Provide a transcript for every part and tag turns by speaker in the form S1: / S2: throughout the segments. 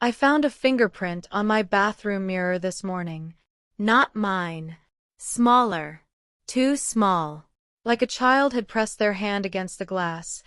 S1: I found a fingerprint on my bathroom mirror this morning. Not mine. Smaller. Too small. Like a child had pressed their hand against the glass.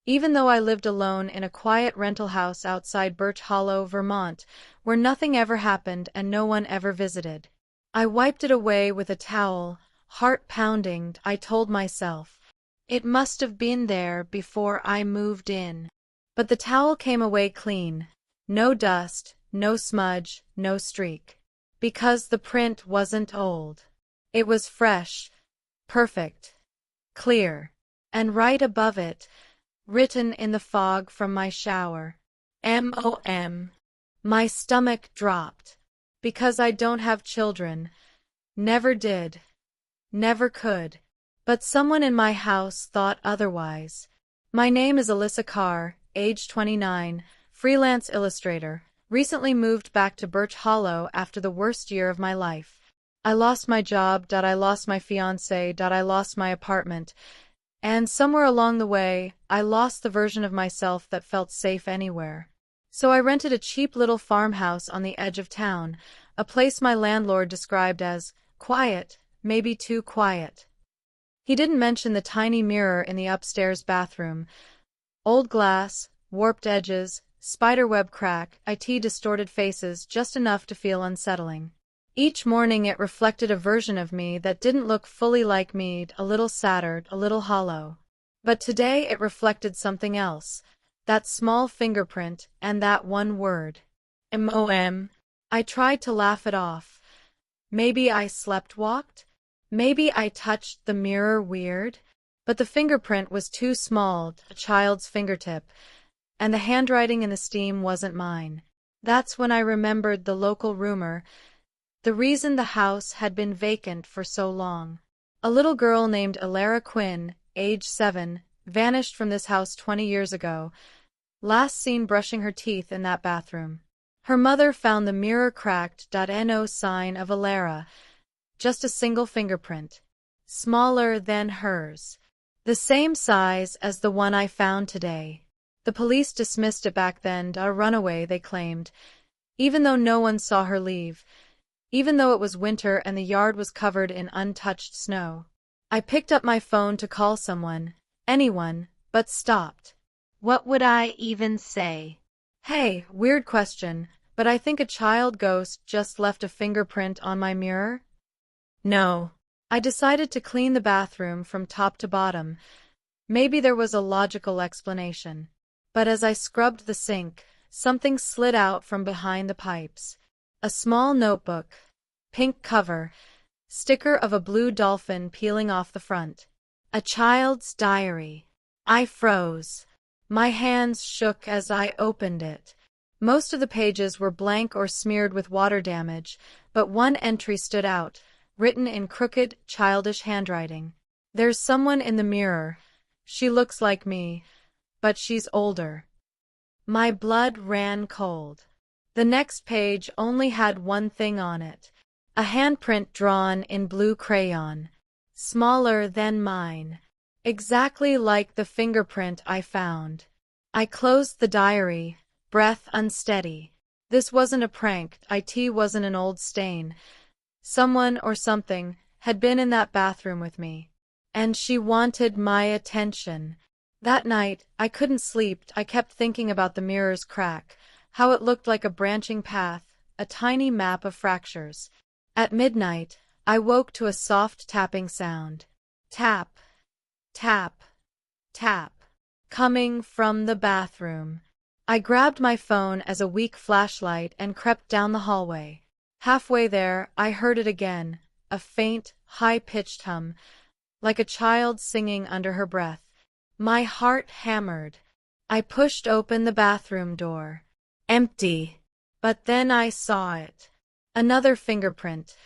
S1: Even though I lived alone in a quiet rental house outside Birch Hollow, Vermont, where nothing ever happened and no one ever visited. I wiped it away with a towel, heart pounding. I told myself, it must have been there before I moved in. But the towel came away clean. No dust, no smudge, no streak. Because the print wasn't old. It was fresh, perfect, clear. And right above it, written in the fog from my shower, M.O.M. My stomach dropped. Because I don't have children. Never did. Never could. But someone in my house thought otherwise. My name is Alyssa Karr, age 29, freelance illustrator, recently moved back to Birch Hollow after the worst year of my life. I lost my job, I lost my fiancé, I lost my apartment, and somewhere along the way, I lost the version of myself that felt safe anywhere. So I rented a cheap little farmhouse on the edge of town, a place my landlord described as quiet, maybe too quiet. He didn't mention the tiny mirror in the upstairs bathroom. Old glass, warped edges, spiderweb crack, distorted faces, just enough to feel unsettling. Each morning it reflected a version of me that didn't look fully like me, a little sadder, a little hollow. But today it reflected something else. That small fingerprint, and that one word. M.O.M. I tried to laugh it off. Maybe I slept-walked? Maybe I touched the mirror weird? But the fingerprint was too small, a child's fingertip, and the handwriting in the steam wasn't mine. That's when I remembered the local rumor, the reason the house had been vacant for so long. A little girl named Elara Quinn, age 7, vanished from this house 20 years ago, last seen brushing her teeth in that bathroom. Her mother found the mirror cracked, no sign of Elara, just a single fingerprint. Smaller than hers. The same size as the one I found today. The police dismissed it back then, a runaway, they claimed, even though no one saw her leave, even though it was winter and the yard was covered in untouched snow. I picked up my phone to call someone, anyone, but stopped. What would I even say? Hey, weird question, but I think a child ghost just left a fingerprint on my mirror? No. I decided to clean the bathroom from top to bottom. Maybe there was a logical explanation. But as I scrubbed the sink, something slid out from behind the pipes. A small notebook. Pink cover. Sticker of a blue dolphin peeling off the front. A child's diary. I froze. My hands shook as I opened it. Most of the pages were blank or smeared with water damage, but one entry stood out, written in crooked, childish handwriting. There's someone in the mirror. She looks like me, but she's older. My blood ran cold. The next page only had one thing on it. A handprint drawn in blue crayon. Smaller than mine. Exactly like the fingerprint I found. I closed the diary, breath unsteady. This wasn't a prank, it wasn't an old stain. Someone or something had been in that bathroom with me. And she wanted my attention. That night, I couldn't sleep. I kept thinking about the mirror's crack, how it looked like a branching path, a tiny map of fractures. At midnight, I woke to a soft tapping sound. Tap, tap, tap, coming from the bathroom. I grabbed my phone as a weak flashlight and crept down the hallway. Halfway there, I heard it again, a faint, high-pitched hum, like a child singing under her breath. My heart hammered. I pushed open the bathroom door. Empty. But then I saw it. Another fingerprint.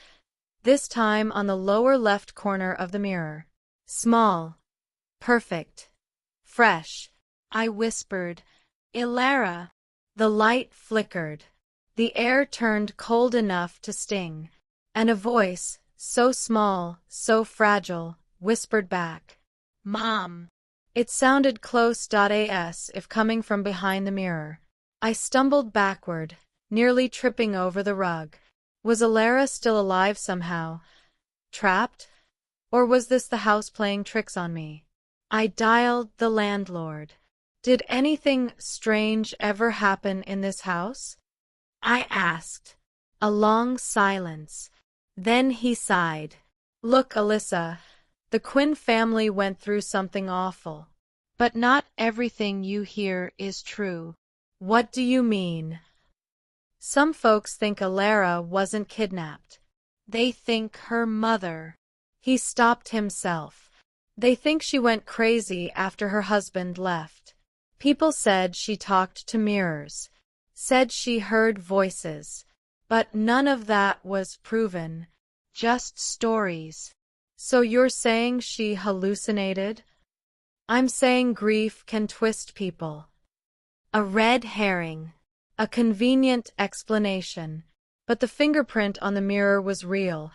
S1: This time on the lower left corner of the mirror. Small. Perfect. Fresh. I whispered, Elara. The light flickered. The air turned cold enough to sting. And a voice, so small, so fragile, whispered back, Mom. It sounded close as if coming from behind the mirror. I stumbled backward, nearly tripping over the rug. Was Elara still alive somehow? Trapped? Or was this the house playing tricks on me? I dialed the landlord. Did anything strange ever happen in this house? I asked. A long silence. Then he sighed. Look, Alyssa, the Quinn family went through something awful. But not everything you hear is true. What do you mean? Some folks think Elara wasn't kidnapped. They think her mother. He stopped himself. They think she went crazy after her husband left. People said she talked to mirrors, said she heard voices, but none of that was proven. Just stories. So you're saying she hallucinated? I'm saying grief can twist people. A red herring. A convenient explanation. But the fingerprint on the mirror was real,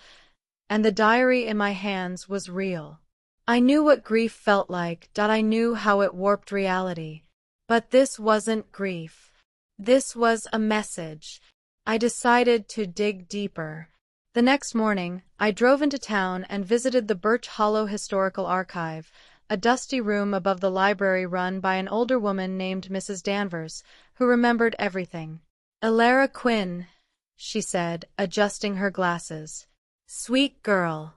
S1: and the diary in my hands was real. I knew what grief felt like, I knew how it warped reality. But this wasn't grief. This was a message. I decided to dig deeper. The next morning, I drove into town and visited the Birch Hollow Historical Archive, a dusty room above the library run by an older woman named Mrs. Danvers, who remembered everything. Elara Quinn, she said, adjusting her glasses. Sweet girl.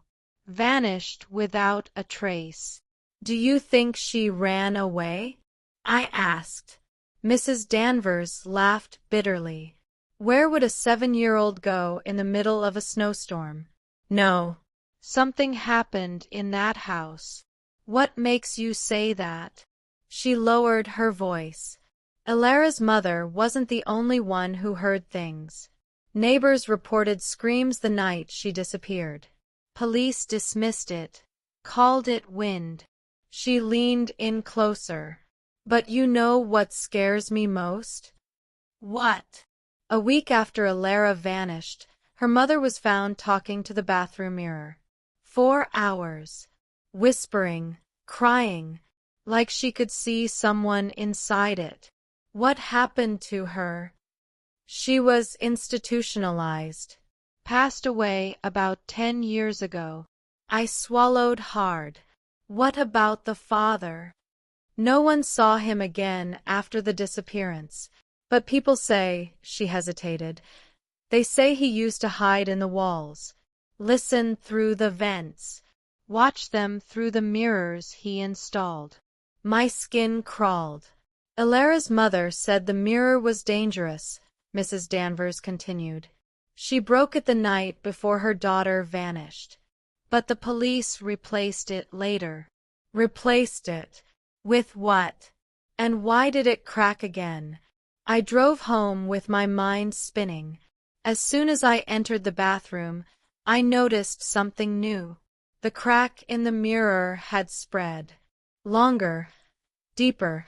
S1: Vanished without a trace. Do you think she ran away? I asked. Mrs. Danvers laughed bitterly. Where would a 7-year-old go in the middle of a snowstorm? No. Something happened in that house. What makes you say that? She lowered her voice. Elara's mother wasn't the only one who heard things. Neighbors reported screams the night she disappeared. Police dismissed it, called it wind. She leaned in closer. But you know what scares me most? What? A week after Elara vanished, her mother was found talking to the bathroom mirror. 4 hours. Whispering, crying, like she could see someone inside it. What happened to her? She was institutionalized. Passed away about 10 years ago. I swallowed hard. What about the father? No one saw him again after the disappearance. But people say, she hesitated, they say he used to hide in the walls, listen through the vents, watch them through the mirrors he installed. My skin crawled. Elara's mother said the mirror was dangerous, Mrs. Danvers continued. She broke it the night before her daughter vanished. But the police replaced it later. Replaced it? With what? And why did it crack again? I drove home with my mind spinning. As soon as I entered the bathroom, I noticed something new. The crack in the mirror had spread. Longer, deeper,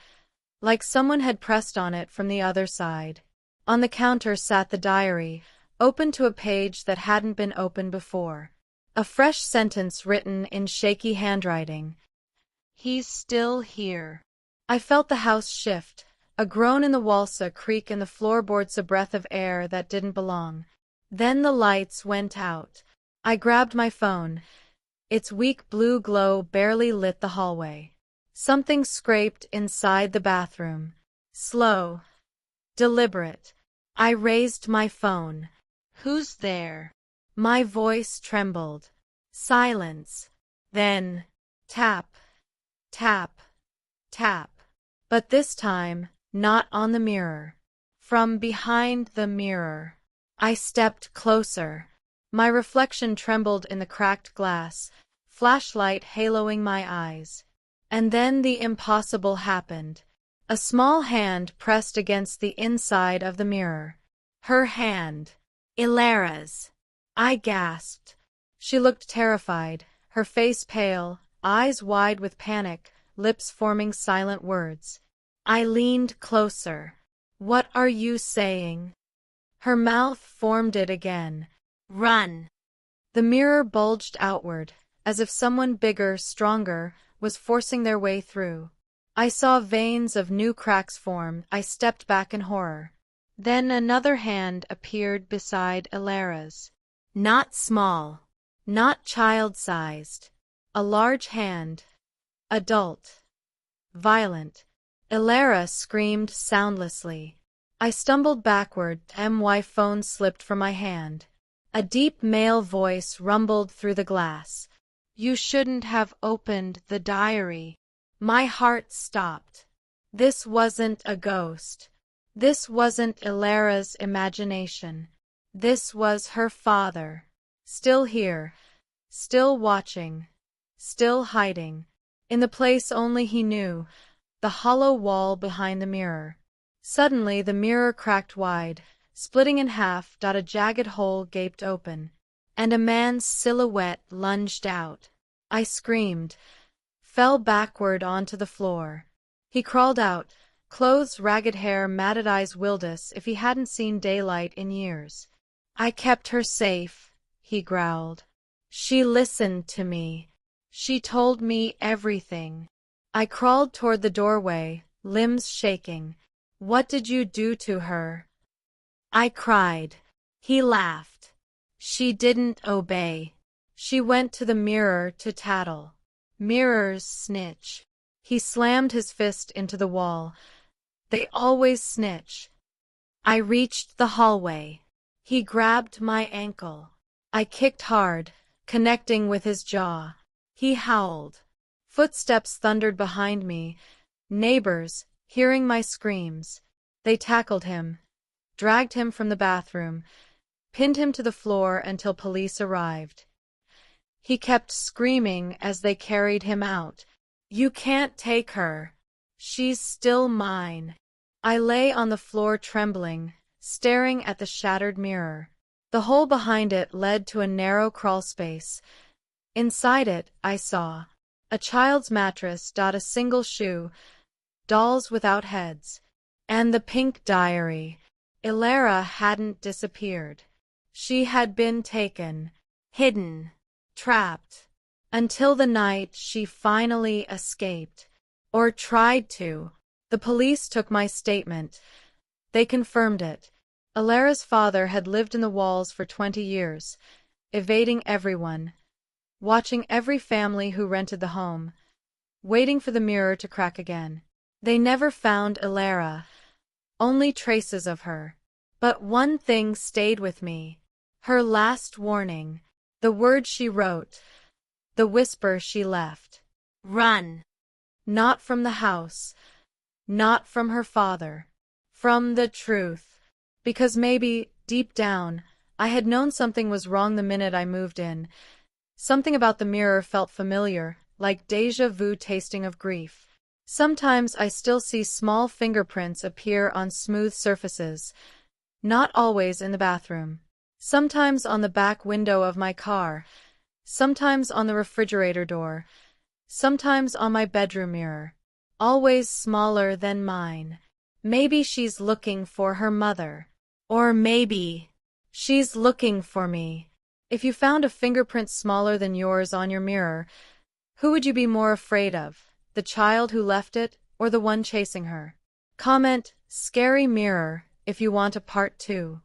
S1: like someone had pressed on it from the other side. On the counter sat the diary, open to a page that hadn't been opened before. A fresh sentence written in shaky handwriting. He's still here. I felt the house shift. A groan in the walsa creak in the floorboards, a breath of air that didn't belong. Then the lights went out. I grabbed my phone. Its weak blue glow barely lit the hallway. Something scraped inside the bathroom. Slow. Deliberate. I raised my phone. Who's there? My voice trembled. Silence. Then, tap, tap, tap. But this time, not on the mirror. From behind the mirror. I stepped closer. My reflection trembled in the cracked glass, flashlight haloing my eyes. And then the impossible happened. A small hand pressed against the inside of the mirror. Her hand. Elara's. I gasped. She looked terrified, her face pale, eyes wide with panic, lips forming silent words. I leaned closer. What are you saying? Her mouth formed it again. Run. The mirror bulged outward, as if someone bigger, stronger, was forcing their way through. I saw veins of new cracks form. I stepped back in horror. Then another hand appeared beside Elara's. Not small, not child-sized. A large hand. Adult. Violent. Elara screamed soundlessly. I stumbled backward. My phone slipped from my hand. A deep male voice rumbled through the glass. You shouldn't have opened the diary. My heart stopped. This wasn't a ghost. This wasn't Elara's imagination. This was her father. Still here. Still watching. Still hiding. In the place only he knew. The hollow wall behind the mirror. Suddenly the mirror cracked wide, splitting in half. A jagged hole gaped open, and a man's silhouette lunged out. I screamed, fell backward onto the floor. He crawled out, clothes ragged, hair matted, eyes wildous if he hadn't seen daylight in years. I kept her safe, he growled. She listened to me. She told me everything. I crawled toward the doorway, limbs shaking. What did you do to her? I cried. He laughed. She didn't obey. She went to the mirror to tattle. Mirrors snitch. He slammed his fist into the wall. They always snitch. I reached the hallway. He grabbed my ankle. I kicked hard, connecting with his jaw. He howled. Footsteps thundered behind me. Neighbors, hearing my screams. They tackled him, dragged him from the bathroom, pinned him to the floor until police arrived. He kept screaming as they carried him out. You can't take her. She's still mine. I lay on the floor trembling, staring at the shattered mirror. The hole behind it led to a narrow crawl space. Inside it, I saw a child's mattress, a single shoe, dolls without heads, and the pink diary. Elara hadn't disappeared. She had been taken, hidden, trapped, until the night she finally escaped. Or tried to. The police took my statement. They confirmed it. Elara's father had lived in the walls for 20 years, evading everyone, watching every family who rented the home, waiting for the mirror to crack again. They never found Elara, only traces of her. But one thing stayed with me. Her last warning. The words she wrote. The whisper she left. Run. Not from the house. Not from her father. From the truth. Because maybe, deep down, I had known something was wrong the minute I moved in. Something about the mirror felt familiar, like déjà vu tasting of grief. Sometimes I still see small fingerprints appear on smooth surfaces. Not always in the bathroom. Sometimes on the back window of my car. Sometimes on the refrigerator door. Sometimes on my bedroom mirror. Always smaller than mine. Maybe she's looking for her mother. Or maybe she's looking for me. If you found a fingerprint smaller than yours on your mirror, who would you be more afraid of? The child who left it, or the one chasing her? Comment, "Scary Mirror," if you want a part 2.